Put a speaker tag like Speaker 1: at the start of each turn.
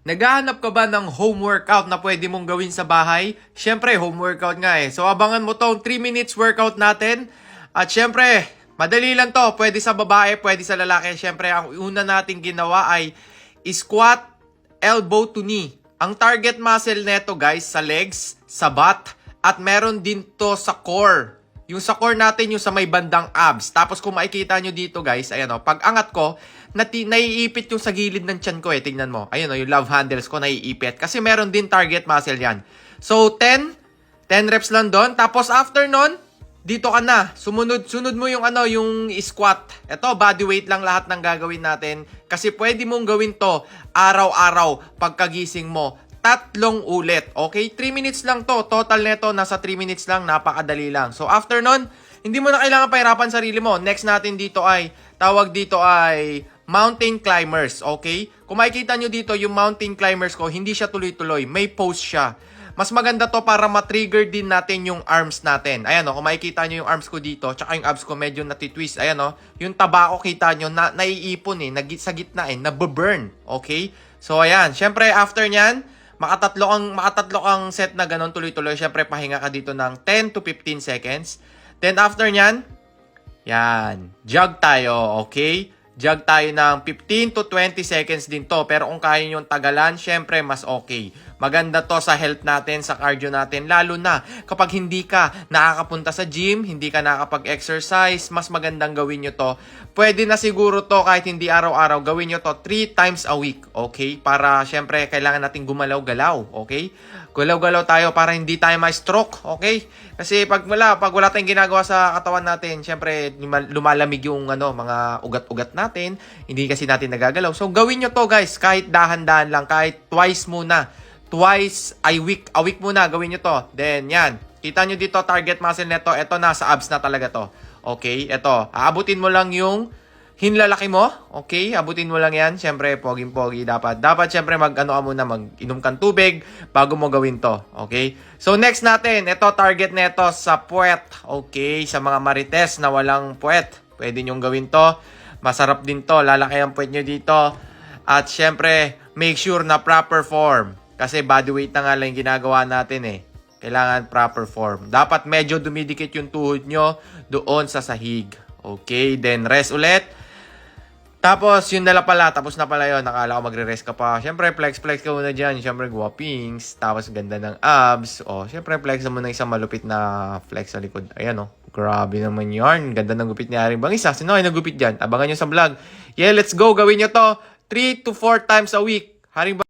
Speaker 1: Naghahanap ka ba ng home workout na pwede mong gawin sa bahay? Siyempre, home workout nga eh. So, abangan mo tong 3 minutes workout natin. At siyempre, madali lang to. Pwede sa babae, pwede sa lalaki. Siyempre, ang una nating ginawa ay squat, elbow to knee. Ang target muscle neto guys, sa legs, sa butt, at meron din to sa core. Yung sa core natin, yung sa may bandang abs. Tapos kung makikita nyo dito guys, ayan o, pag angat ko, naiipit yung sa gilid ng tiyan ko eh. Tingnan mo. Ayun o, yung love handles ko naiipit. Kasi meron din target muscle yan. So, 10 reps lang doon. Tapos after nun, dito ka na. Sunod mo yung yung squat. Ito, body weight lang lahat ng gagawin natin. Kasi pwede mong gawin to araw-araw pagkagising mo. 3 ulit. Okay? 3 minutes lang to. Total neto, nasa 3 minutes lang. Napakadali lang. So, after nun, hindi mo na kailangan pahirapan sarili mo. Next natin dito ay, tawag dito ay mountain climbers. Okay? Kung makikita nyo dito, yung mountain climbers ko, hindi siya tuloy-tuloy. May pose siya. Mas maganda to para ma-trigger din natin yung arms natin. Ayan o, kung makikita nyo yung arms ko dito, tsaka yung abs ko medyo natitwist. Ayan o, yung taba ko kita nyo, naiipon eh, sa gitna eh, nababurn. Okay? So ayan, syempre after nyan, makatatlo kang set na ganun tuloy-tuloy. Syempre pahinga ka dito ng 10 to 15 seconds. Then after nyan, yan, jog tayo, okay? Jog tayo ng 15 to 20 seconds din to. Pero kung kaya nyo tagalan, syempre mas okay. Maganda to sa health natin, sa cardio natin. Lalo na kapag hindi ka nakakapunta sa gym, hindi ka nakakapag-exercise, mas magandang gawin nyo to. Pwede na siguro to kahit hindi araw-araw. Gawin nyo to 3 times a week, okay? Para syempre kailangan natin gumalaw-galaw, okay? Galaw-galaw tayo para hindi tayo ma-stroke, okay? Kasi pag wala tayong ginagawa sa katawan natin, syempre lumalamig yung mga ugat-ugat natin, hindi kasi natin nagagalaw. So gawin nyo to guys, kahit dahan-dahan lang, kahit twice muna. Twice a week muna gawin nyo to. Then yan, kita nyo dito target muscle neto, ito na sa abs na talaga to. Okay, ito, aabutin mo lang yung hinlalaki mo. Okay, abutin mo lang yan. Siyempre, poging-pogi dapat. Dapat siyempre mag-inom kang tubig bago mo gawin to. Okay? So, next natin, ito target neto sa puwet. Okay, sa mga marites na walang puwet. Pwede nyong gawin to. Masarap din to. Lalaki ang puwet nyo dito. At siyempre, make sure na proper form. Kasi body weight na nga lang yung ginagawa natin eh. Kailangan proper form. Dapat medyo dumidikit yung tuhod nyo doon sa sahig. Okay, then rest ulit. Tapos, yun na pala. Tapos na pala yun. Nakala ko magre-rest ka pa. Siyempre, flex ka muna dyan. Siyempre, guwapings. Tapos, ganda ng abs. O, siyempre, flex mo na isang malupit na flex sa likod. Ayan o. Grabe naman yarn. Ganda ng gupit ni Haring Bangisa. Sino ay nagupit dyan? Abangan nyo sa vlog. Yeah, let's go. Gawin nyo to 3 to 4 times a week. Haring